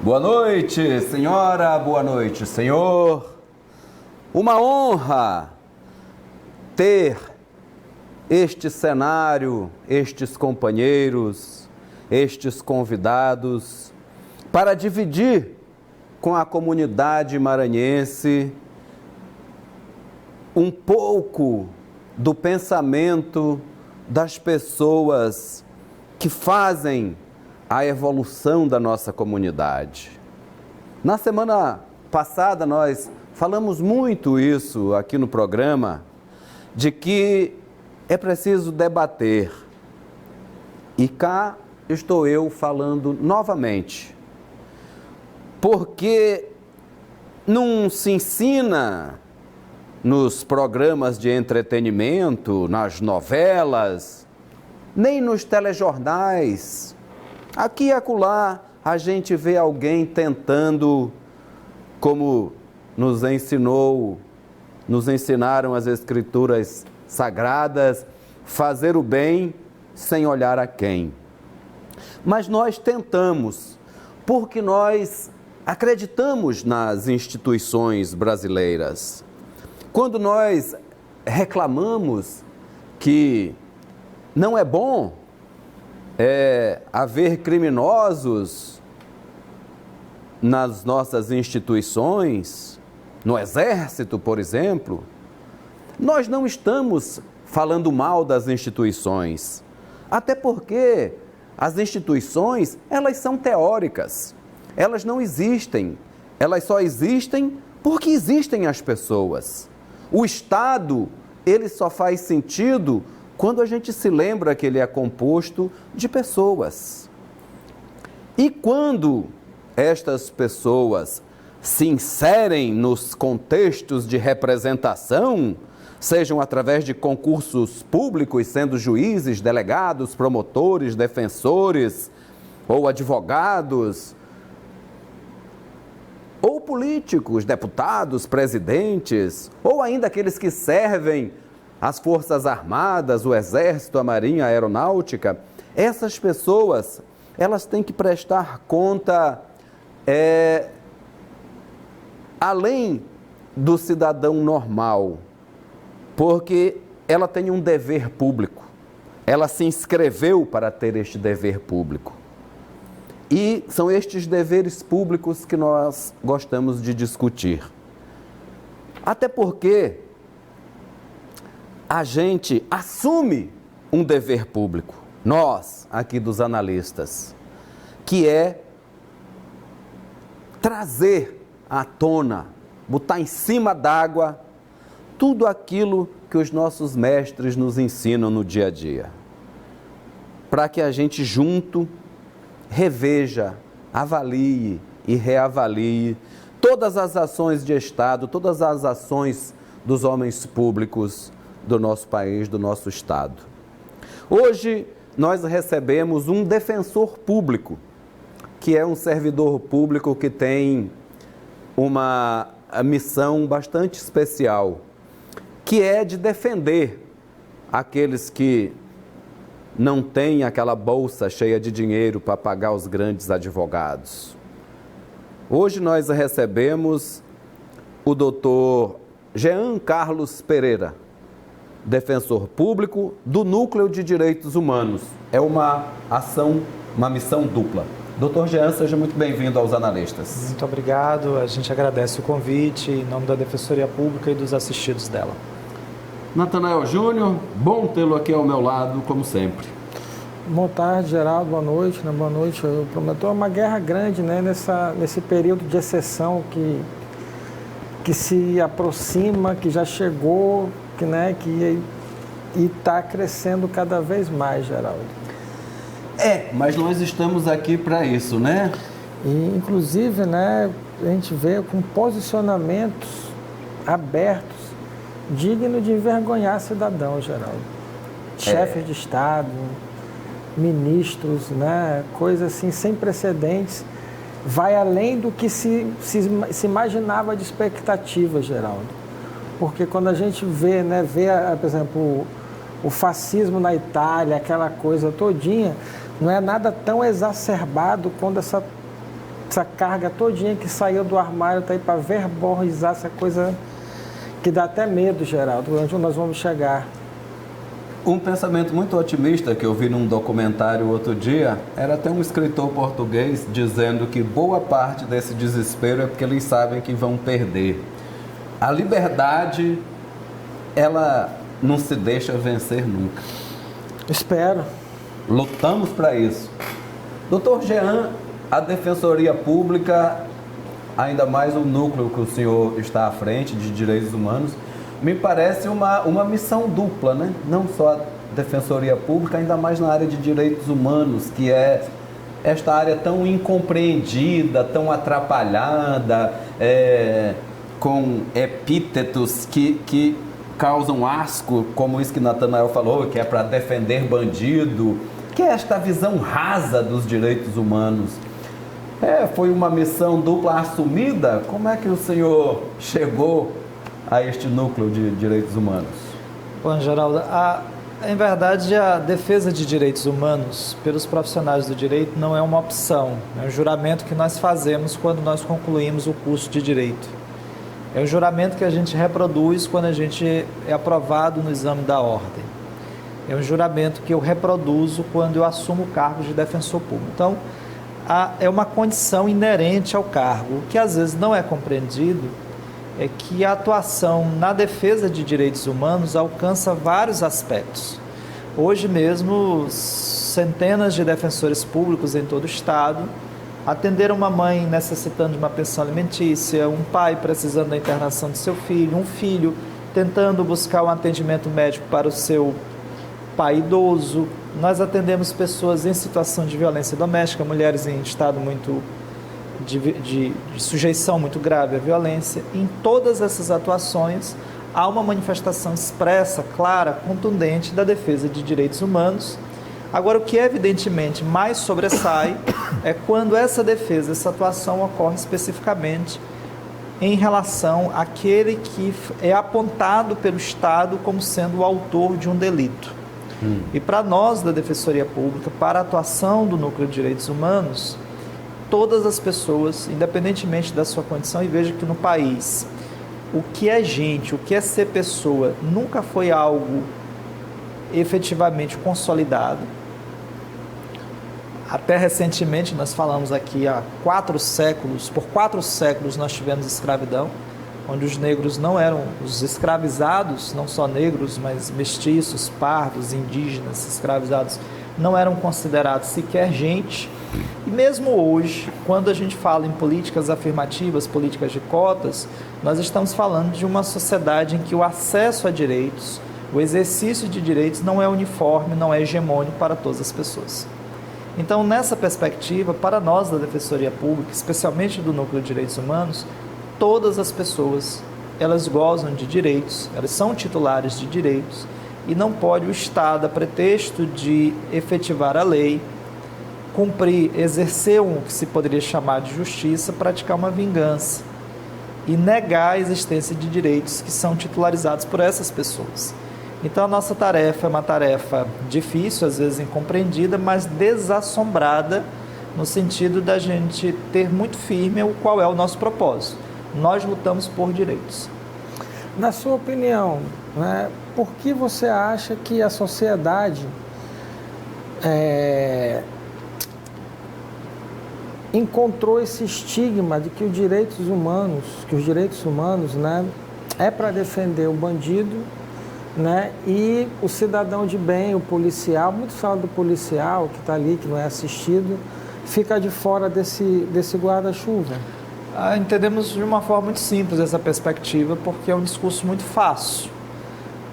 Boa noite, senhora, boa noite, senhor. Uma honra ter este cenário, estes companheiros, estes convidados, para dividir com a comunidade maranhense um pouco do pensamento das pessoas que fazem a evolução da nossa comunidade. Na semana passada nós falamos muito isso aqui no programa, de que é preciso debater. E cá estou eu falando novamente, porque não se ensina nos programas de entretenimento, nas novelas, nem nos telejornais. Aqui e acolá a gente vê alguém tentando, como nos ensinaram as Escrituras Sagradas, fazer o bem sem olhar a quem. Mas nós tentamos, porque nós acreditamos nas instituições brasileiras. Quando nós reclamamos que não é bom haver criminosos nas nossas instituições, no Exército, por exemplo, nós não estamos falando mal das instituições, até porque as instituições, elas são teóricas, elas não existem, elas só existem porque existem as pessoas. O Estado, ele só faz sentido quando a gente se lembra que ele é composto de pessoas. E quando estas pessoas se inserem nos contextos de representação, sejam através de concursos públicos, sendo juízes, delegados, promotores, defensores ou advogados, ou políticos, deputados, presidentes, ou ainda aqueles que servem as Forças Armadas, o Exército, a Marinha, a Aeronáutica, essas pessoas, elas têm que prestar conta além do cidadão normal, porque ela tem um dever público, ela se inscreveu para ter este dever público. E são estes deveres públicos que nós gostamos de discutir. Até porque a gente assume um dever público, nós, aqui dos analistas, que é trazer à tona, botar em cima d'água tudo aquilo que os nossos mestres nos ensinam no dia a dia, para que a gente junto reveja, avalie e reavalie todas as ações de Estado, todas as ações dos homens públicos do nosso país, do nosso Estado. Hoje nós recebemos um defensor público, que é um servidor público que tem uma missão bastante especial, que é de defender aqueles que não têm aquela bolsa cheia de dinheiro para pagar os grandes advogados. Hoje nós recebemos o doutor Jean Carlos Pereira, defensor público do Núcleo de Direitos Humanos. É uma missão dupla. Doutor Jean, seja muito bem-vindo aos analistas. Muito obrigado, a gente agradece o convite em nome da Defensoria Pública e dos assistidos dela. Natanael Júnior, bom tê-lo aqui ao meu lado, como sempre. Boa tarde, Geraldo, boa noite. Boa noite. Eu prometo uma guerra grande, né, nesse período de exceção que se aproxima, que já chegou, e está crescendo cada vez mais, Geraldo. Mas nós estamos aqui para isso, né? E, inclusive, a gente vê com posicionamentos abertos, dignos de envergonhar cidadão, Geraldo. Chefes de Estado, ministros, coisas assim sem precedentes, vai além do que se imaginava de expectativa, Geraldo. Porque quando a gente vê, por exemplo, o fascismo na Itália, aquela coisa todinha, não é nada tão exacerbado quando essa carga todinha que saiu do armário está aí para verborizar essa coisa que dá até medo, Geraldo, onde nós vamos chegar. Um pensamento muito otimista que eu vi num documentário outro dia, era até um escritor português dizendo que boa parte desse desespero é porque eles sabem que vão perder. A liberdade, ela não se deixa vencer nunca. Espero. Lutamos para isso. Doutor Jean, a Defensoria Pública, ainda mais o núcleo que o senhor está à frente de direitos humanos, me parece uma missão dupla, né? Não só a Defensoria Pública, ainda mais na área de direitos humanos, que é esta área tão incompreendida, tão atrapalhada, com epítetos que causam asco, como isso que Natanael falou, que é para defender bandido, que é esta visão rasa dos direitos humanos. Foi uma missão dupla assumida? Como é que o senhor chegou a este núcleo de direitos humanos? Bom, Geraldo, em verdade, a defesa de direitos humanos pelos profissionais do direito não é uma opção, é um juramento que nós fazemos quando nós concluímos o curso de direito. É um juramento que a gente reproduz quando a gente é aprovado no exame da ordem. É um juramento que eu reproduzo quando eu assumo o cargo de defensor público. Então, é uma condição inerente ao cargo. O que às vezes não é compreendido é que a atuação na defesa de direitos humanos alcança vários aspectos. Hoje mesmo, centenas de defensores públicos em todo o estado atenderam uma mãe necessitando de uma pensão alimentícia, um pai precisando da internação de seu filho, um filho tentando buscar um atendimento médico para o seu pai idoso. Nós atendemos pessoas em situação de violência doméstica, mulheres em estado muito de sujeição muito grave à violência. Em todas essas atuações, há uma manifestação expressa, clara, contundente da defesa de direitos humanos. Agora, o que evidentemente mais sobressai é quando essa defesa, essa atuação ocorre especificamente em relação àquele que é apontado pelo Estado como sendo o autor de um delito. E para nós da Defensoria Pública, para a atuação do Núcleo de Direitos Humanos, todas as pessoas, independentemente da sua condição, e veja que no país, o que é gente, o que é ser pessoa, nunca foi algo efetivamente consolidado. Até recentemente, nós falamos aqui há 4 séculos, por 4 séculos nós tivemos escravidão, onde os negros não eram os escravizados, não só negros, mas mestiços, pardos, indígenas, escravizados, não eram considerados sequer gente. E mesmo hoje, quando a gente fala em políticas afirmativas, políticas de cotas, nós estamos falando de uma sociedade em que o acesso a direitos, o exercício de direitos não é uniforme, não é hegemônico para todas as pessoas. Então, nessa perspectiva, para nós da Defensoria Pública, especialmente do Núcleo de Direitos Humanos, todas as pessoas, elas gozam de direitos, elas são titulares de direitos, e não pode o Estado, a pretexto de efetivar a lei, cumprir, exercer o que se poderia chamar de justiça, praticar uma vingança e negar a existência de direitos que são titularizados por essas pessoas. Então, a nossa tarefa é uma tarefa difícil, às vezes incompreendida, mas desassombrada, no sentido da gente ter muito firme qual é o nosso propósito. Nós lutamos por direitos. Na sua opinião, né, por que você acha que a sociedade encontrou esse estigma de que os direitos humanos, né, é para defender o bandido, né, e o cidadão de bem, o policial, muito fala do policial que está ali, que não é assistido, fica de fora desse guarda-chuva? Entendemos de uma forma muito simples essa perspectiva, porque é um discurso muito fácil.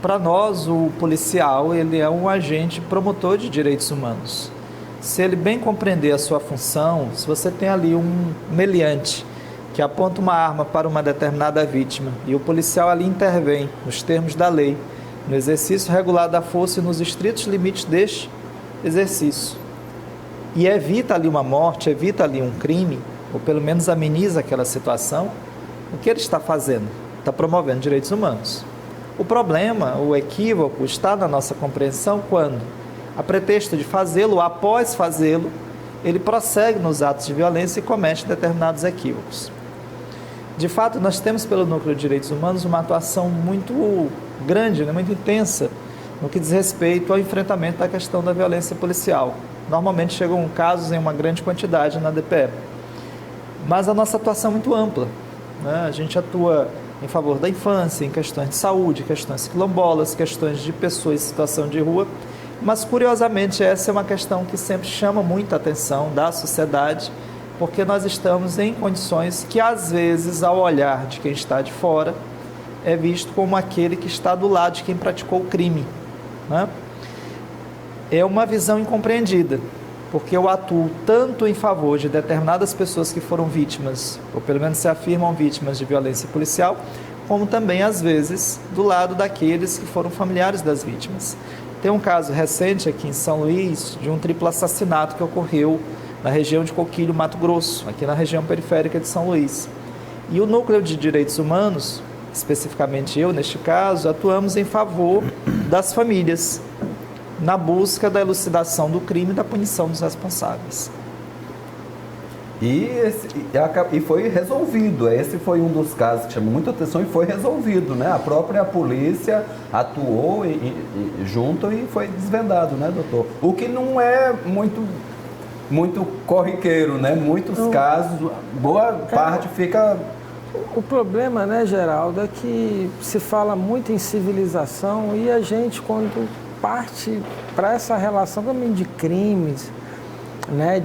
Para nós, o policial, ele é um agente promotor de direitos humanos. Se ele bem compreender a sua função, se você tem ali um meliante que aponta uma arma para uma determinada vítima e o policial ali intervém nos termos da lei, no exercício regular da força e nos estritos limites deste exercício, e evita ali uma morte, evita ali um crime, ou pelo menos ameniza aquela situação, o que ele está fazendo? Está promovendo direitos humanos. O problema, o equívoco, está na nossa compreensão quando, a pretexto de fazê-lo, após fazê-lo, ele prossegue nos atos de violência e comete determinados equívocos. De fato, nós temos pelo Núcleo de Direitos Humanos uma atuação muito grande, muito intensa, no que diz respeito ao enfrentamento da questão da violência policial. Normalmente chegam casos em uma grande quantidade na DPE. Mas a nossa atuação é muito ampla, né? A gente atua em favor da infância, em questões de saúde, questões quilombolas, questões de pessoas em situação de rua. Mas, curiosamente, essa é uma questão que sempre chama muita atenção da sociedade, porque nós estamos em condições que, às vezes, ao olhar de quem está de fora, é visto como aquele que está do lado de quem praticou o crime, né? É uma visão incompreendida, porque eu atuo tanto em favor de determinadas pessoas que foram vítimas, ou pelo menos se afirmam vítimas de violência policial, como também, às vezes, do lado daqueles que foram familiares das vítimas. Tem um caso recente aqui em São Luís, de um triplo assassinato que ocorreu na região de Coquilho, Mato Grosso, aqui na região periférica de São Luís. E o Núcleo de Direitos Humanos, especificamente eu, neste caso, atuamos em favor das famílias, na busca da elucidação do crime e da punição dos responsáveis. E foi resolvido. Esse foi um dos casos que chamou muita atenção e foi resolvido, né? A própria polícia atuou junto e foi desvendado, né, doutor? O que não é muito corriqueiro, né? Muitos casos, boa parte fica... O problema, né, Geraldo, é que se fala muito em civilização e a gente, quando parte para essa relação também de crimes, né,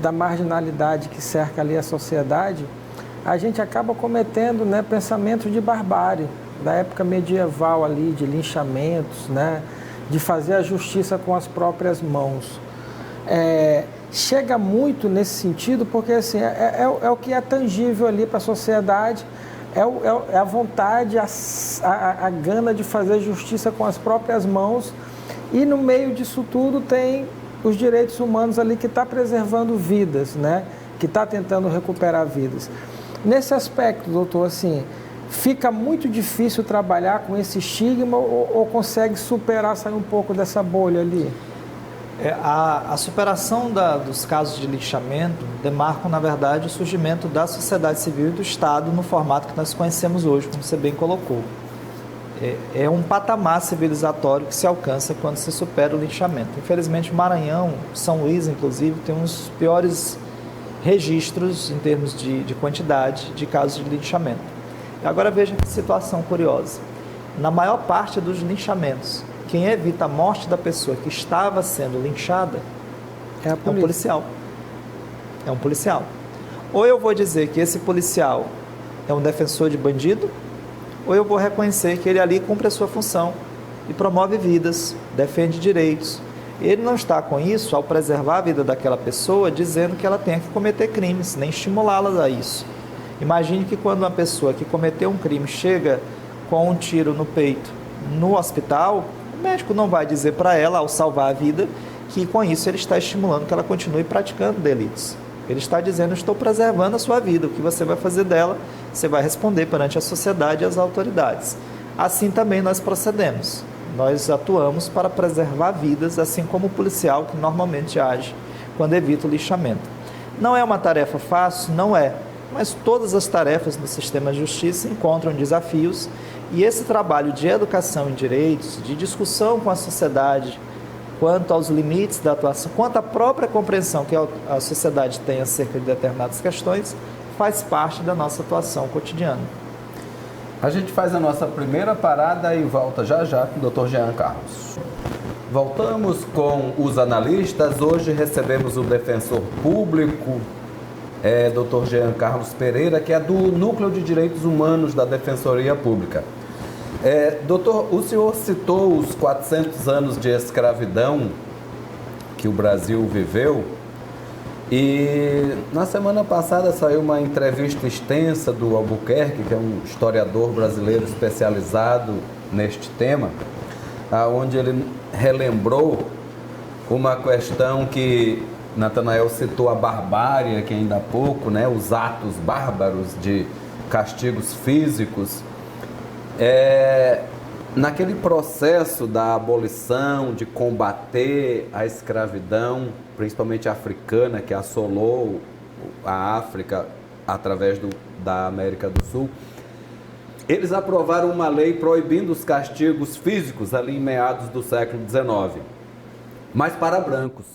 da marginalidade que cerca ali a sociedade, a gente acaba cometendo, né, pensamentos de barbárie, da época medieval ali, de linchamentos, né, de fazer a justiça com as próprias mãos. Chega muito nesse sentido porque assim, é o que é tangível ali para a sociedade, é a vontade, a gana de fazer justiça com as próprias mãos, e no meio disso tudo tem os direitos humanos ali que está preservando vidas, né? Que está tentando recuperar vidas. Nesse aspecto, doutor, assim, fica muito difícil trabalhar com esse estigma ou consegue superar, sair um pouco dessa bolha ali? A superação dos casos de linchamento demarcam, na verdade, o surgimento da sociedade civil e do Estado no formato que nós conhecemos hoje, como você bem colocou. É um patamar civilizatório que se alcança quando se supera o linchamento. Infelizmente, Maranhão, São Luís, inclusive, tem um dos piores registros em termos de quantidade de casos de linchamento. Agora veja que situação curiosa. Na maior parte dos linchamentos, quem evita a morte da pessoa que estava sendo linchada é um policial. É um policial. Ou eu vou dizer que esse policial é um defensor de bandido, ou eu vou reconhecer que ele ali cumpre a sua função e promove vidas, defende direitos. Ele não está com isso, ao preservar a vida daquela pessoa, dizendo que ela tenha que cometer crimes, nem estimulá-la a isso. Imagine que quando uma pessoa que cometeu um crime chega com um tiro no peito no hospital, o médico não vai dizer para ela, ao salvar a vida, que com isso ele está estimulando que ela continue praticando delitos. Ele está dizendo, estou preservando a sua vida, o que você vai fazer dela, você vai responder perante a sociedade e as autoridades. Assim também nós procedemos. Nós atuamos para preservar vidas, assim como o policial que normalmente age quando evita o linchamento. Não é uma tarefa fácil? Não é. Mas todas as tarefas do sistema de justiça encontram desafios e esse trabalho de educação em direitos, de discussão com a sociedade, quanto aos limites da atuação, quanto à própria compreensão que a sociedade tem acerca de determinadas questões, faz parte da nossa atuação cotidiana. A gente faz a nossa primeira parada e volta já com o Dr. Jean Carlos. Voltamos com os analistas. Hoje recebemos o defensor público, Dr. Jean Carlos Pereira, que é do Núcleo de Direitos Humanos da Defensoria Pública. Doutor, o senhor citou os 400 anos de escravidão que o Brasil viveu e na semana passada saiu uma entrevista extensa do Albuquerque, que é um historiador brasileiro especializado neste tema, onde ele relembrou uma questão que Natanael citou, a barbárie aqui ainda há pouco, né? Os atos bárbaros de castigos físicos. Naquele processo da abolição, de combater a escravidão, principalmente africana, que assolou a África através da América do Sul, eles aprovaram uma lei proibindo os castigos físicos ali em meados do século XIX, mas para brancos.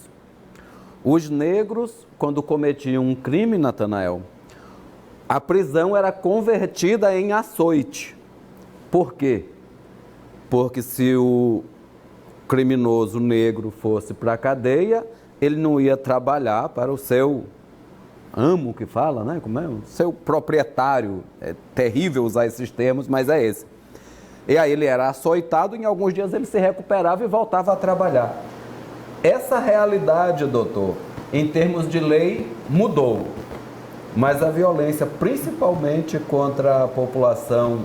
Os negros, quando cometiam um crime, Natanael, a prisão era convertida em açoite. Por quê? Porque se o criminoso negro fosse para a cadeia, ele não ia trabalhar para o seu amo, que fala, né? Como é? O seu proprietário. É terrível usar esses termos, mas é esse. E aí ele era açoitado, e em alguns dias ele se recuperava e voltava a trabalhar. Essa realidade, doutor, em termos de lei, mudou. Mas a violência, principalmente contra a população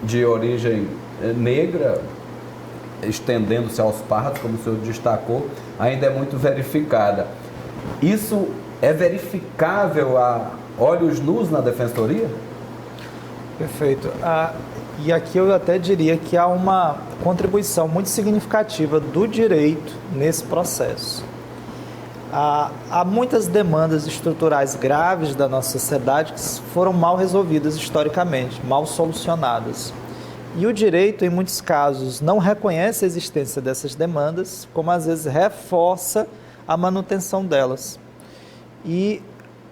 de origem negra, estendendo-se aos pardos, como o senhor destacou, ainda é muito verificada. Isso é verificável a olhos nus na defensoria? Perfeito. E aqui eu até diria que há uma contribuição muito significativa do direito nesse processo. Há muitas demandas estruturais graves da nossa sociedade que foram mal resolvidas historicamente, mal solucionadas. E o direito, em muitos casos, não reconhece a existência dessas demandas, como às vezes reforça a manutenção delas. E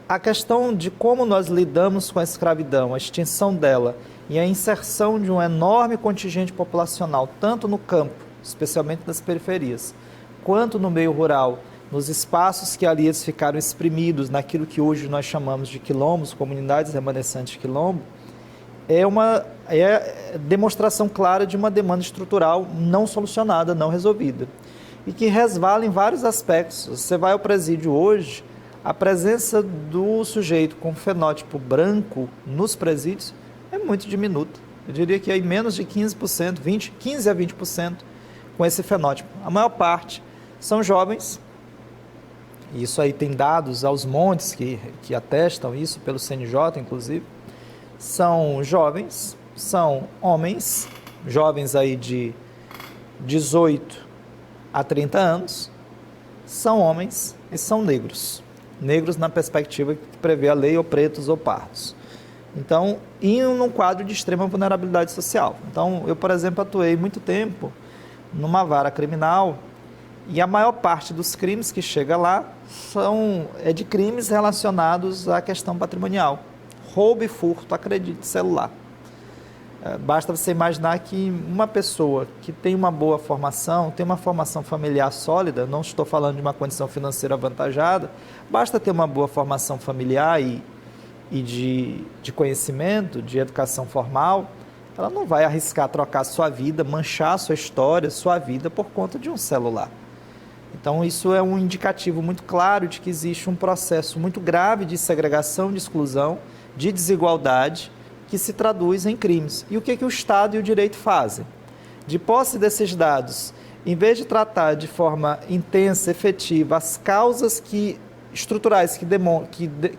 a questão de como nós lidamos com a escravidão, a extinção dela e a inserção de um enorme contingente populacional, tanto no campo, especialmente nas periferias, quanto no meio rural, nos espaços que ali eles ficaram exprimidos, naquilo que hoje nós chamamos de quilombos, comunidades remanescentes de quilombo, é demonstração clara de uma demanda estrutural não solucionada, não resolvida, e que resvala em vários aspectos. Você vai ao presídio hoje, a presença do sujeito com fenótipo branco nos presídios é muito diminuta. Eu diria que aí menos de 15%, 15 a 20% com esse fenótipo. A maior parte são jovens. Isso aí tem dados aos montes que atestam isso, pelo CNJ, inclusive. São jovens, são homens, jovens aí de 18 a 30 anos, são homens e são negros. Negros na perspectiva que prevê a lei, ou pretos ou pardos. Então, e num quadro de extrema vulnerabilidade social. Então, eu, por exemplo, atuei muito tempo numa vara criminal, e a maior parte dos crimes que chega lá é de crimes relacionados à questão patrimonial. Roubo e furto, acredite, celular. Basta você imaginar que uma pessoa que tem uma boa formação, tem uma formação familiar sólida, não estou falando de uma condição financeira avantajada, basta ter uma boa formação familiar e de conhecimento, de educação formal, ela não vai arriscar trocar sua vida, manchar sua história, sua vida por conta de um celular. Então, isso é um indicativo muito claro de que existe um processo muito grave de segregação, de exclusão, de desigualdade, que se traduz em crimes. E o que o Estado e o direito fazem? De posse desses dados, em vez de tratar de forma intensa, efetiva, as causas estruturais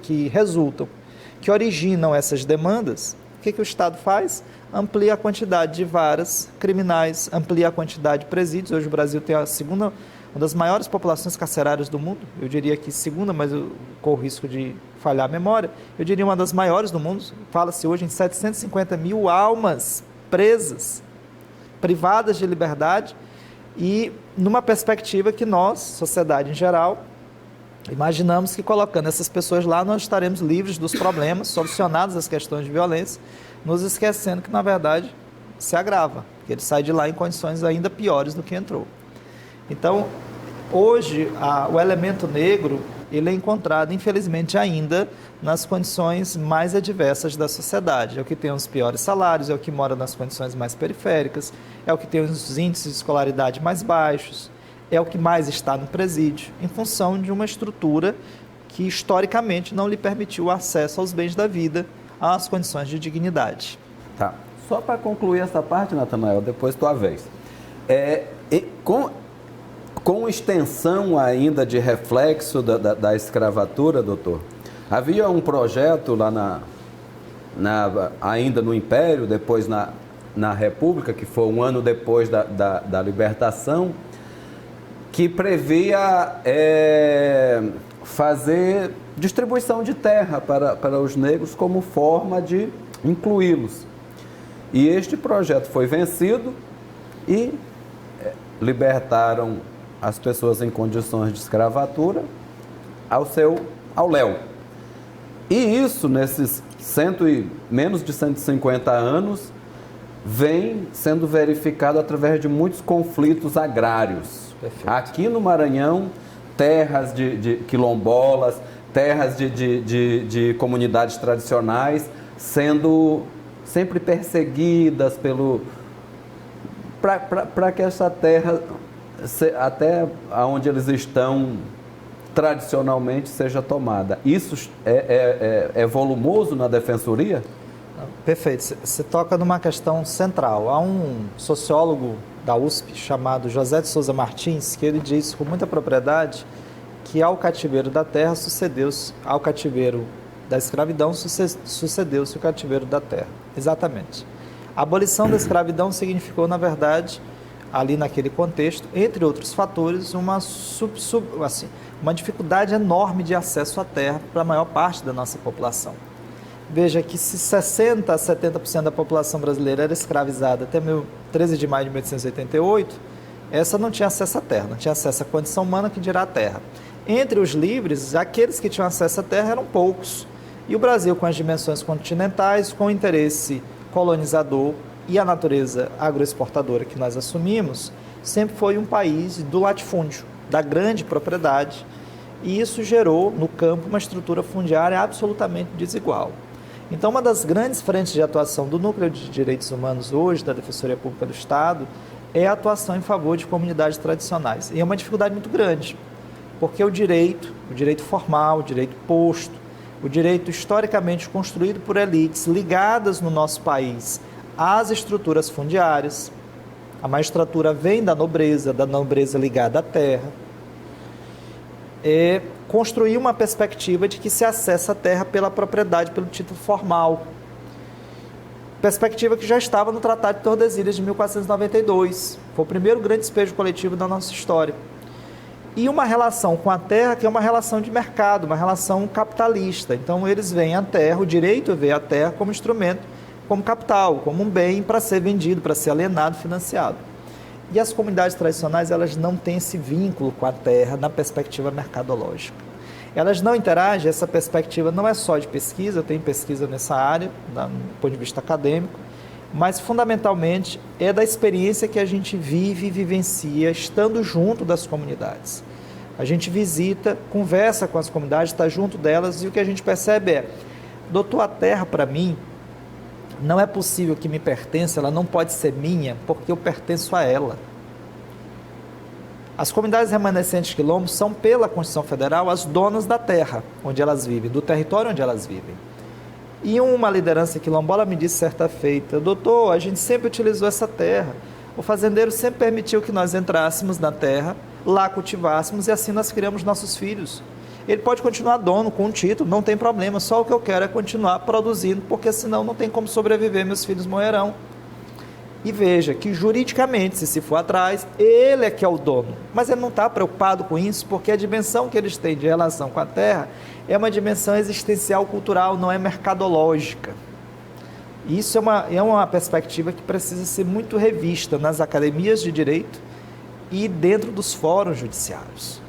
que resultam, que originam essas demandas, o que o Estado faz? Amplia a quantidade de varas criminais, amplia a quantidade de presídios. Hoje o Brasil tem uma das maiores populações carcerárias do mundo, eu diria que segunda, mas eu corro o risco de falhar a memória, eu diria uma das maiores do mundo. Fala-se hoje em 750 mil almas presas, privadas de liberdade, e numa perspectiva que nós, sociedade em geral, imaginamos que colocando essas pessoas lá nós estaremos livres dos problemas, solucionadas as questões de violência, nos esquecendo que na verdade se agrava, que ele sai de lá em condições ainda piores do que entrou. Então, hoje, o elemento negro, ele é encontrado, infelizmente, ainda nas condições mais adversas da sociedade. É o que tem os piores salários, é o que mora nas condições mais periféricas, é o que tem os índices de escolaridade mais baixos, é o que mais está no presídio, em função de uma estrutura que, historicamente, não lhe permitiu o acesso aos bens da vida, às condições de dignidade. Tá. Só para concluir essa parte, Natanael, depois tua vez. Com extensão ainda de reflexo da escravatura, doutor, havia um projeto lá ainda no Império, depois na República, que foi um ano depois da libertação, que previa fazer distribuição de terra para os negros como forma de incluí-los. E este projeto foi vencido e libertaram as pessoas em condições de escravatura ao léu. E isso, nesses menos de 150 anos, vem sendo verificado através de muitos conflitos agrários. Perfeito. Aqui no Maranhão, terras de quilombolas, terras de comunidades tradicionais sendo sempre perseguidas para que essa terra, até onde eles estão tradicionalmente, seja tomada. Isso é volumoso na Defensoria? Perfeito. Você toca numa questão central. Há um sociólogo da USP chamado José de Souza Martins, que ele diz com muita propriedade que ao cativeiro da terra sucedeu-se, ao cativeiro da escravidão sucedeu-se o cativeiro da terra. Exatamente. A abolição da escravidão significou, na verdade, ali naquele contexto, entre outros fatores, uma dificuldade enorme de acesso à terra para a maior parte da nossa população. Veja que se 60% a 70% da população brasileira era escravizada até 13 de maio de 1888, essa não tinha acesso à terra, não tinha acesso à condição humana, que dirá à terra. Entre os livres, aqueles que tinham acesso à terra eram poucos. E o Brasil, com as dimensões continentais, com o interesse colonizador e a natureza agroexportadora que nós assumimos, sempre foi um país do latifúndio, da grande propriedade, e isso gerou no campo uma estrutura fundiária absolutamente desigual. Então, uma das grandes frentes de atuação do Núcleo de Direitos Humanos hoje, da Defensoria Pública do Estado, é a atuação em favor de comunidades tradicionais. E é uma dificuldade muito grande, porque o direito formal, o direito posto, o direito historicamente construído por elites ligadas no nosso país às estruturas fundiárias, a magistratura vem da nobreza ligada à terra, construir uma perspectiva de que se acessa a terra pela propriedade, pelo título formal. Perspectiva que já estava no Tratado de Tordesilhas de 1492. Foi o primeiro grande despejo coletivo da nossa história. E uma relação com a terra que é uma relação de mercado, uma relação capitalista. Então eles veem a terra, o direito vê a terra como instrumento, como capital, como um bem para ser vendido, para ser alienado, financiado. E as comunidades tradicionais, elas não têm esse vínculo com a terra na perspectiva mercadológica. Elas não interagem, essa perspectiva não é só de pesquisa, eu tenho pesquisa nessa área, do ponto de vista acadêmico, mas fundamentalmente é da experiência que a gente vive e vivencia estando junto das comunidades. A gente visita, conversa com as comunidades, está junto delas, e o que a gente percebe é: doutor, a terra para mim não é possível que me pertença, ela não pode ser minha, porque eu pertenço a ela. As comunidades remanescentes quilombos são, pela Constituição Federal, as donas da terra onde elas vivem, do território onde elas vivem. E uma liderança quilombola me disse certa feita: doutor, a gente sempre utilizou essa terra, o fazendeiro sempre permitiu que nós entrássemos na terra, lá cultivássemos e assim nós criamos nossos filhos. Ele pode continuar dono com um título, não tem problema, só o que eu quero é continuar produzindo, porque senão não tem como sobreviver, meus filhos morrerão. E veja que juridicamente, se for atrás, ele é que é o dono, mas ele não está preocupado com isso, porque a dimensão que eles têm de relação com a terra é uma dimensão existencial cultural, não é mercadológica. Isso é uma perspectiva que precisa ser muito revista nas academias de direito e dentro dos fóruns judiciários.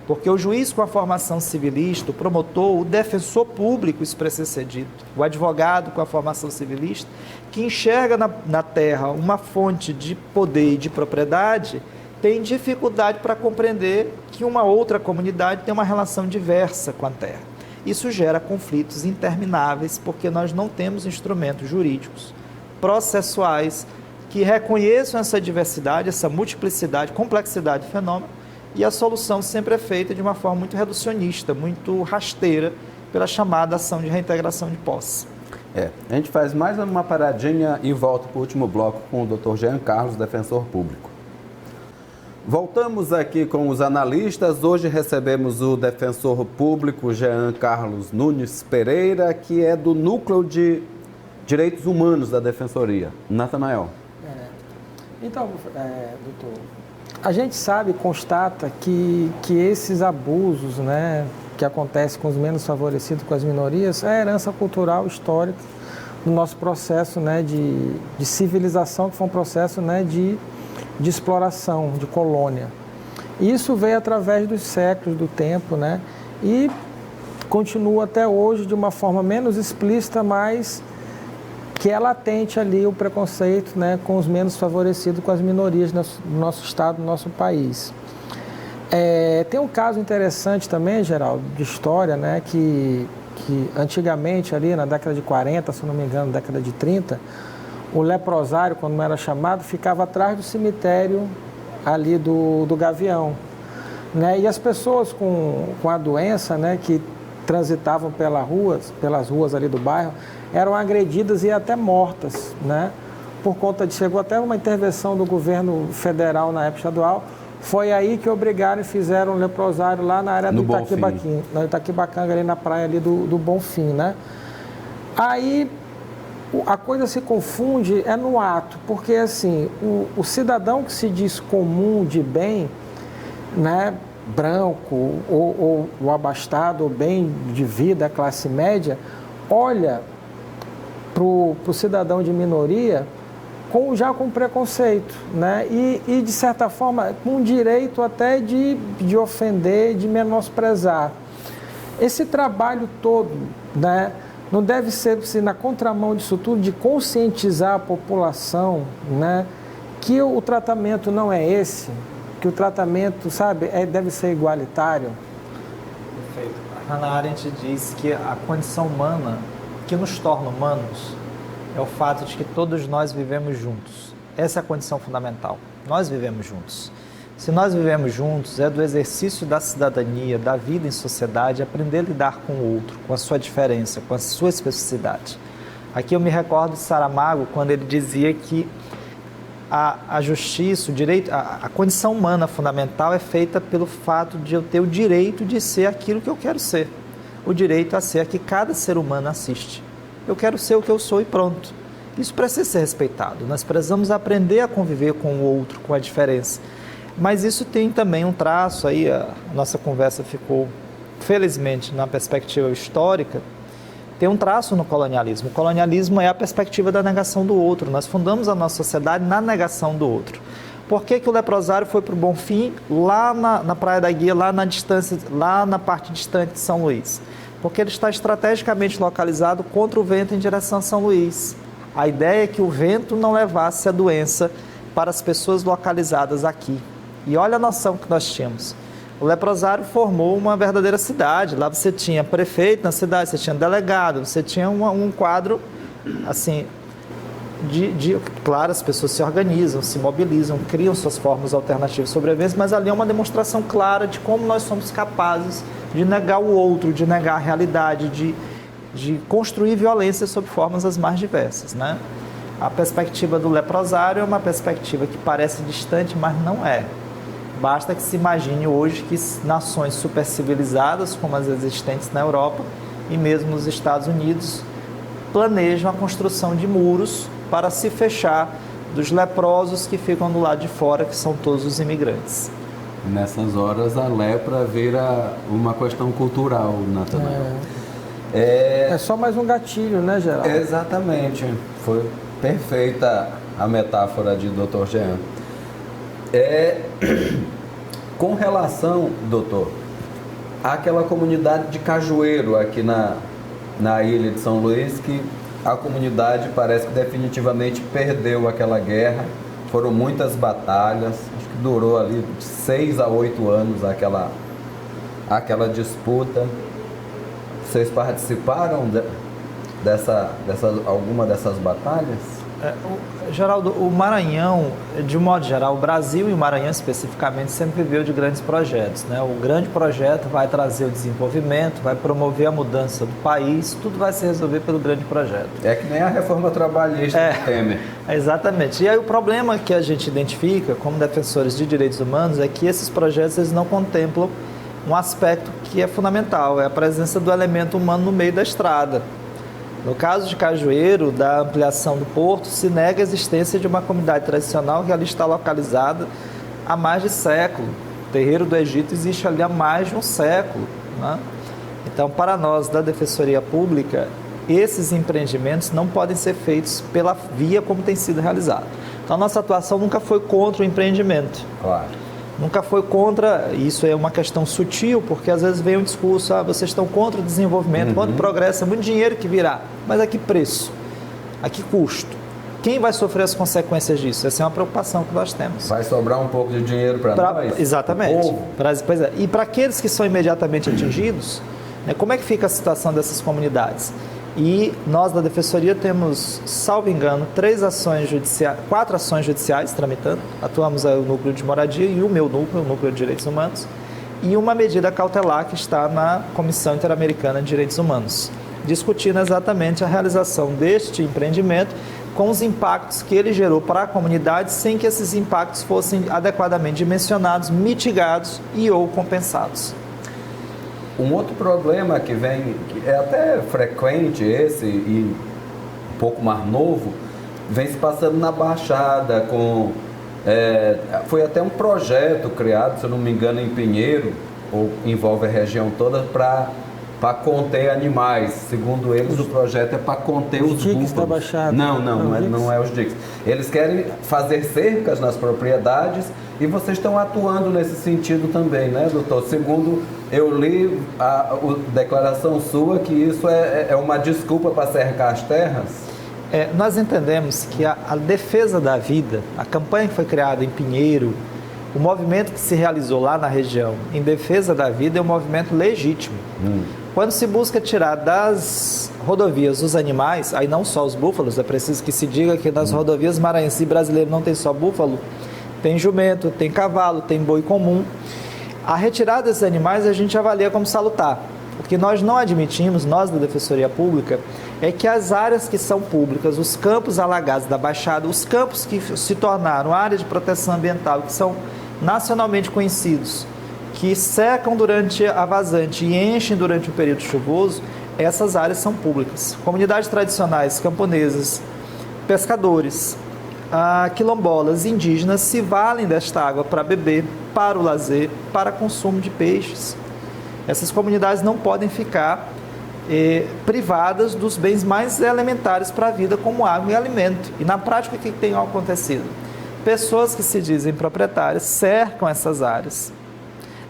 Porque o juiz com a formação civilista, o promotor, o defensor público, isso precisa ser dito, o advogado com a formação civilista, que enxerga na terra uma fonte de poder e de propriedade, tem dificuldade para compreender que uma outra comunidade tem uma relação diversa com a terra. Isso gera conflitos intermináveis, porque nós não temos instrumentos jurídicos, processuais, que reconheçam essa diversidade, essa multiplicidade, complexidade de fenômeno, e a solução sempre é feita de uma forma muito reducionista, muito rasteira, pela chamada ação de reintegração de posse. A gente faz mais uma paradinha e volta para o último bloco com o Dr. Jean Carlos, defensor público. Voltamos aqui com os analistas. Hoje recebemos o defensor público Jean Carlos Nunes Pereira, que é do Núcleo de Direitos Humanos da Defensoria. Natanael. Então, doutor, A gente sabe, constata que esses abusos, né, que acontecem com os menos favorecidos, com as minorias, é a herança cultural histórica do nosso processo, né, de civilização, que foi um processo, né, de exploração, de colônia. Isso veio através dos séculos, do tempo, né, e continua até hoje de uma forma menos explícita, mas que é latente ali o preconceito, né, com os menos favorecidos, com as minorias do nosso estado, do nosso país. Tem um caso interessante também, Geraldo, de história, né, que antigamente, ali na década de 40, se não me engano, década de 30, o leprosário, quando não era chamado, ficava atrás do cemitério ali do Gavião, né, e as pessoas com a doença, né, que transitavam pelas ruas ali do bairro, eram agredidas e até mortas, né? Por conta de... Chegou até uma intervenção do governo federal na época estadual. Foi aí que obrigaram e fizeram um leprosário lá na área do Itaquibacanga, ali na praia ali do Bonfim, né? Aí a coisa se confunde no ato, porque assim, o cidadão que se diz comum, de bem, né, branco ou o abastado, ou bem de vida, classe média, olha para o cidadão de minoria já com preconceito, né? E de certa forma com direito até de ofender, de menosprezar. Esse trabalho todo, né, não deve ser na contramão disso tudo, de conscientizar a população, né, que o tratamento não é esse, que o tratamento, sabe, deve ser igualitário. Perfeito. Hannah Arendt diz que a condição humana que nos torna humanos é o fato de que todos nós vivemos juntos. Essa é a condição fundamental. Nós vivemos juntos. Se nós vivemos juntos, é do exercício da cidadania, da vida em sociedade, aprender a lidar com o outro, com a sua diferença, com a sua especificidade. Aqui eu me recordo de Saramago, quando ele dizia que a justiça, o direito, a condição humana fundamental é feita pelo fato de eu ter o direito de ser aquilo que eu quero ser. O direito a ser que cada ser humano assiste. Eu quero ser o que eu sou e pronto. Isso precisa ser respeitado. Nós precisamos aprender a conviver com o outro, com a diferença. Mas isso tem também um traço, aí a nossa conversa ficou, felizmente, na perspectiva histórica, tem um traço no colonialismo. O colonialismo é a perspectiva da negação do outro. Nós fundamos a nossa sociedade na negação do outro. Por que o leprosário foi para o Bonfim, lá na Praia da Guia, lá na parte distante de São Luís? Porque ele está estrategicamente localizado contra o vento em direção a São Luís. A ideia é que o vento não levasse a doença para as pessoas localizadas aqui. E olha a noção que nós tínhamos. O leprosário formou uma verdadeira cidade. Lá você tinha prefeito na cidade, você tinha delegado, você tinha um quadro, assim, claro, as pessoas se organizam, se mobilizam, criam suas formas alternativas de sobrevivência, mas ali é uma demonstração clara de como nós somos capazes de negar o outro, de negar a realidade, de construir violência sob formas as mais diversas, né? A perspectiva do leprosário é uma perspectiva que parece distante, mas não é. Basta que se imagine hoje que nações supercivilizadas, como as existentes na Europa e mesmo nos Estados Unidos, planejam a construção de muros para se fechar dos leprosos que ficam do lado de fora, que são todos os imigrantes. Nessas horas a lepra vira uma questão cultural, Natanael. É só mais um gatilho, né, Geraldo? Exatamente. Foi perfeita a metáfora de Dr. Jean. Com relação, doutor, àquela comunidade de Cajueiro aqui na ilha de São Luís, que a comunidade parece que definitivamente perdeu aquela guerra. Foram muitas batalhas, acho que durou ali de 6 a 8 anos aquela disputa. Vocês participaram alguma dessas batalhas? Geraldo, o Maranhão, de um modo geral, o Brasil e o Maranhão especificamente sempre viveu de grandes projetos, né? O grande projeto vai trazer o desenvolvimento, vai promover a mudança do país, tudo vai se resolver pelo grande projeto. É que nem a reforma trabalhista do Temer. Exatamente. E aí o problema que a gente identifica como defensores de direitos humanos é que esses projetos eles não contemplam um aspecto que é fundamental, é a presença do elemento humano no meio da estrada. No caso de Cajueiro, da ampliação do porto, se nega a existência de uma comunidade tradicional que ali está localizada há mais de século. O terreiro do Egito existe ali há mais de um século, né? Então, para nós da Defensoria Pública, esses empreendimentos não podem ser feitos pela via como tem sido realizado. Então, a nossa atuação nunca foi contra o empreendimento. Claro. Nunca foi contra, isso é uma questão sutil, porque às vezes vem um discurso, vocês estão contra o desenvolvimento, contra o progresso, é muito dinheiro que virá. Mas a que preço? A que custo? Quem vai sofrer as consequências disso? Essa é uma preocupação que nós temos. Vai sobrar um pouco de dinheiro para nós? Exatamente. Pois é. E para aqueles que são imediatamente atingidos, né, como é que fica a situação dessas comunidades? E nós da Defensoria temos, salvo engano, 4 ações judiciais tramitando. Atuamos aí o núcleo de moradia e o meu núcleo, o núcleo de direitos humanos, e uma medida cautelar que está na Comissão Interamericana de Direitos Humanos, discutindo exatamente a realização deste empreendimento com os impactos que ele gerou para a comunidade, sem que esses impactos fossem adequadamente dimensionados, mitigados e ou compensados. Um outro problema que vem, que é até frequente esse e um pouco mais novo, vem se passando na Baixada com... foi até um projeto criado, se eu não me engano, em Pinheiro, ou envolve a região toda, para conter animais. Segundo eles, o projeto é para conter os búfalos. Da Baixada. Não é os diques. Eles querem fazer cercas nas propriedades e vocês estão atuando nesse sentido também, né, doutor? Segundo eu li a declaração sua, que isso é uma desculpa para cercar as terras. Nós entendemos que a defesa da vida, a campanha que foi criada em Pinheiro, o movimento que se realizou lá na região em defesa da vida é um movimento legítimo. Quando se busca tirar das rodovias os animais, aí não só os búfalos, é preciso que se diga que nas rodovias maranhenses e brasileiras não tem só búfalo, tem jumento, tem cavalo, tem boi comum. A retirada desses animais a gente avalia como salutar. O que nós não admitimos, nós da Defensoria Pública, é que as áreas que são públicas, os campos alagados da Baixada, os campos que se tornaram área de proteção ambiental, que são nacionalmente conhecidos, que secam durante a vazante e enchem durante o período chuvoso, essas áreas são públicas. Comunidades tradicionais, camponesas, pescadores, quilombolas, indígenas se valem desta água para beber, para o lazer, para consumo de peixes. Essas comunidades não podem ficar privadas dos bens mais elementares para a vida, como água e alimento. E na prática, o que tem acontecido? Pessoas que se dizem proprietárias cercam essas áreas,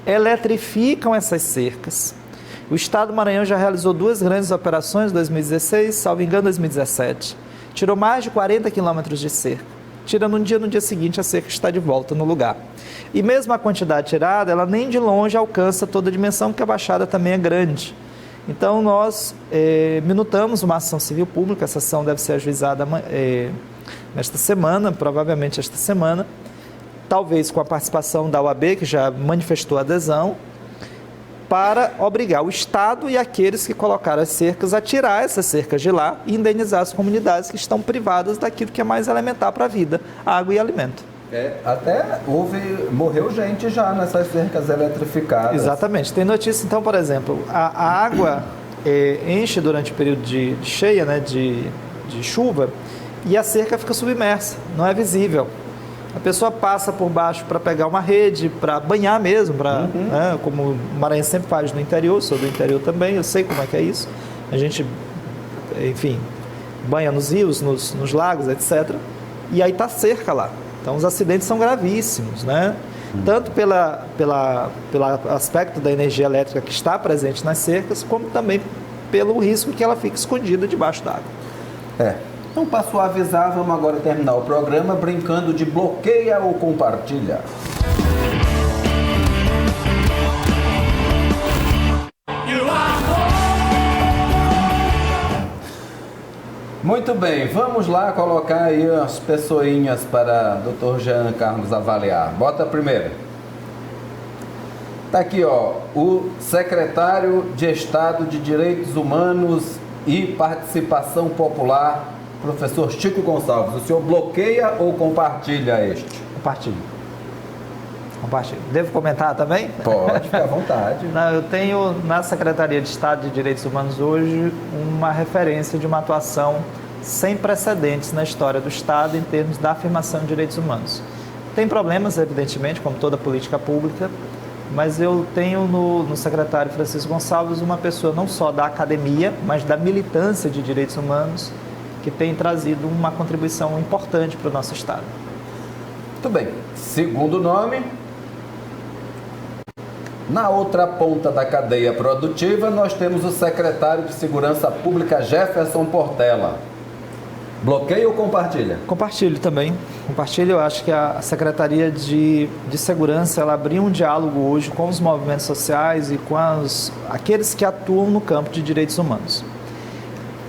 eletrificam essas cercas. O Estado do Maranhão já realizou 2 grandes operações em 2016, salvo engano, 2017. Tirou mais de 40 quilômetros de cerca. Tira no dia seguinte a cerca está de volta no lugar. E mesmo a quantidade tirada, ela nem de longe alcança toda a dimensão, porque a Baixada também é grande. Então, nós minutamos uma ação civil pública, essa ação deve ser ajuizada nesta semana, provavelmente esta semana, talvez com a participação da UAB, que já manifestou adesão, para obrigar o Estado e aqueles que colocaram as cercas a tirar essas cercas de lá e indenizar as comunidades que estão privadas daquilo que é mais elementar para a vida, água e alimento. Até morreu gente já nessas cercas eletrificadas. Exatamente. Tem notícia, então, por exemplo, a água enche durante o período de cheia, né, de chuva, e a cerca fica submersa, não é visível. A pessoa passa por baixo para pegar uma rede, para banhar mesmo, né, como o Maranhão sempre faz no interior, sou do interior também, eu sei como é que é isso. A gente, enfim, banha nos rios, nos lagos, etc. E aí está cerca lá. Então, os acidentes são gravíssimos, né? Tanto pelo aspecto da energia elétrica que está presente nas cercas, como também pelo risco que ela fique escondida debaixo d'água. Então, para suavizar, vamos agora terminar o programa brincando de bloqueia ou compartilha. Muito bem, vamos lá colocar aí as pessoinhas para o Dr. Jean Carlos avaliar. Bota a primeira. Tá aqui, ó, o secretário de Estado de Direitos Humanos e Participação Popular, professor Chico Gonçalves. O senhor bloqueia ou compartilha este? Compartilho. Devo comentar também? Pode, fica à vontade. Não, eu tenho na Secretaria de Estado de Direitos Humanos hoje uma referência de uma atuação sem precedentes na história do Estado em termos da afirmação de direitos humanos. Tem problemas, evidentemente, como toda política pública, mas eu tenho no secretário Francisco Gonçalves uma pessoa não só da academia, mas da militância de direitos humanos, que tem trazido uma contribuição importante para o nosso Estado. Muito bem. Segundo nome, na outra ponta da cadeia produtiva, nós temos o secretário de Segurança Pública, Jefferson Portela. Bloqueia ou compartilha? Compartilho também. Compartilho, eu acho que a Secretaria de Segurança, ela abriu um diálogo hoje com os movimentos sociais e com aqueles que atuam no campo de direitos humanos.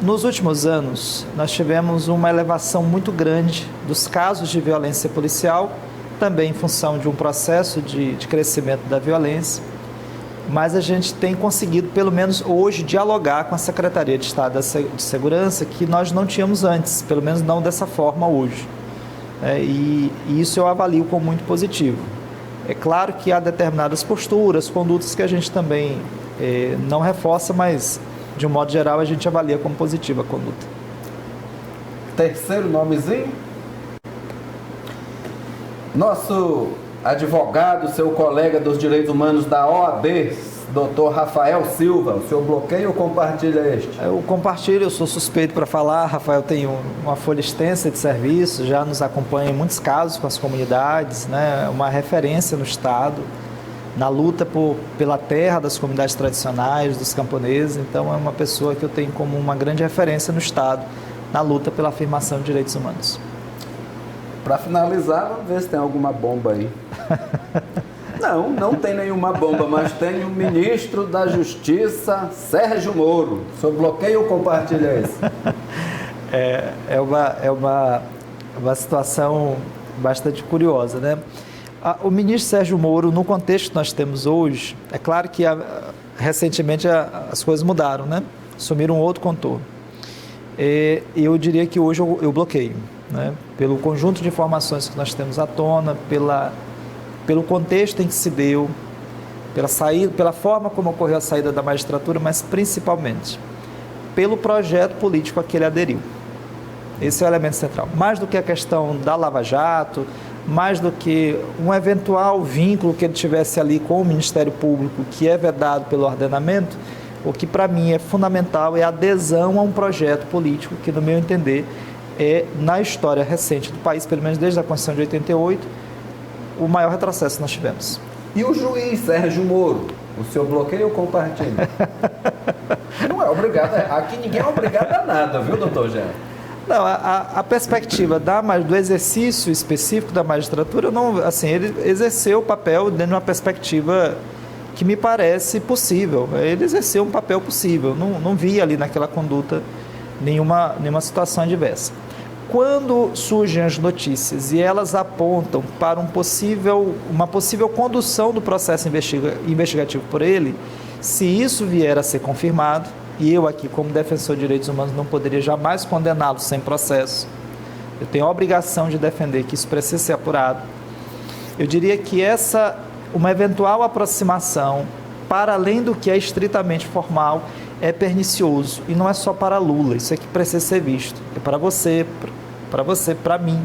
Nos últimos anos, nós tivemos uma elevação muito grande dos casos de violência policial, também em função de um processo de crescimento da violência, mas a gente tem conseguido, pelo menos hoje, dialogar com a Secretaria de Estado de Segurança, que nós não tínhamos antes, pelo menos não dessa forma hoje. E isso eu avalio como muito positivo. É claro que há determinadas posturas, condutas que a gente também não reforça, mas, de um modo geral, a gente avalia como positiva a conduta. Terceiro nomezinho. Nosso advogado, seu colega dos direitos humanos da OAB, doutor Rafael Silva. O senhor bloqueia ou compartilha este? Eu compartilho, eu sou suspeito para falar. Rafael tem uma folha extensa de serviço, já nos acompanha em muitos casos com as comunidades, né? Uma referência no Estado, na luta pela terra das comunidades tradicionais, dos camponeses. Então é uma pessoa que eu tenho como uma grande referência no Estado, na luta pela afirmação de direitos humanos. Para finalizar, vamos ver se tem alguma bomba aí. Não tem nenhuma bomba, mas tem o ministro da Justiça, Sérgio Moro. O senhor bloqueia ou compartilha isso? É uma situação bastante curiosa, né? O ministro Sérgio Moro, no contexto que nós temos hoje, é claro que recentemente as coisas mudaram, né? Assumiram um outro contorno. Eu diria que hoje eu bloqueio, né? Pelo conjunto de informações que nós temos à tona, pelo contexto em que se deu, pela forma como ocorreu a saída da magistratura, mas principalmente pelo projeto político a que ele aderiu. Esse é o elemento central. Mais do que a questão da Lava Jato, mais do que um eventual vínculo que ele tivesse ali com o Ministério Público, que é vedado pelo ordenamento, o que para mim é fundamental é a adesão a um projeto político que, no meu entender, na história recente do país, pelo menos desde a Constituição de 88, o maior retrocesso que nós tivemos. E o juiz Sérgio Moro? O senhor bloqueia ou compartilha? Não é obrigado, aqui ninguém é obrigado a nada, viu, doutor Jean? Não, a perspectiva do exercício específico da magistratura, ele exerceu o papel dentro de uma perspectiva que me parece possível. Ele exerceu um papel possível, não vi ali naquela conduta nenhuma situação adversa. Quando surgem as notícias e elas apontam para uma possível condução do processo investigativo por ele, se isso vier a ser confirmado, e eu aqui como defensor de direitos humanos não poderia jamais condená-lo sem processo, eu tenho a obrigação de defender que isso precisa ser apurado, eu diria que uma eventual aproximação, para além do que é estritamente formal, é pernicioso, e não é só para Lula, isso aqui precisa ser visto, é para você, para mim,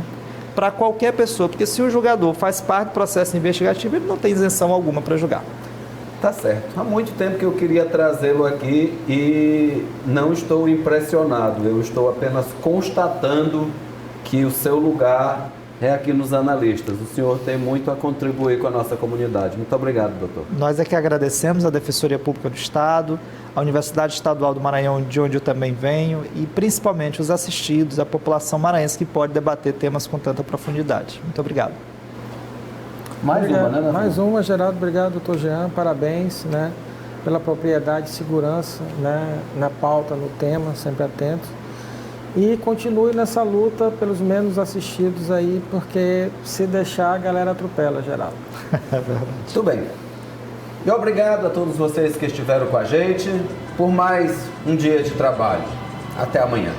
para qualquer pessoa, porque se o julgador faz parte do processo investigativo, ele não tem isenção alguma para julgar. Tá certo. Há muito tempo que eu queria trazê-lo aqui e não estou impressionado, eu estou apenas constatando que o seu lugar é aqui nos analistas. O senhor tem muito a contribuir com a nossa comunidade. Muito obrigado, doutor. Nós é que agradecemos a Defensoria Pública do Estado, a Universidade Estadual do Maranhão, de onde eu também venho, e principalmente os assistidos, a população maranhense que pode debater temas com tanta profundidade. Muito obrigado. Mais uma, Geraldo. Obrigado, doutor Jean. Parabéns, né, pela propriedade e segurança, né, na pauta, no tema, sempre atento. E continue nessa luta pelos menos assistidos aí, porque se deixar, a galera atropela, Geraldo. É verdade. Tudo bem. E obrigado a todos vocês que estiveram com a gente por mais um dia de trabalho. Até amanhã.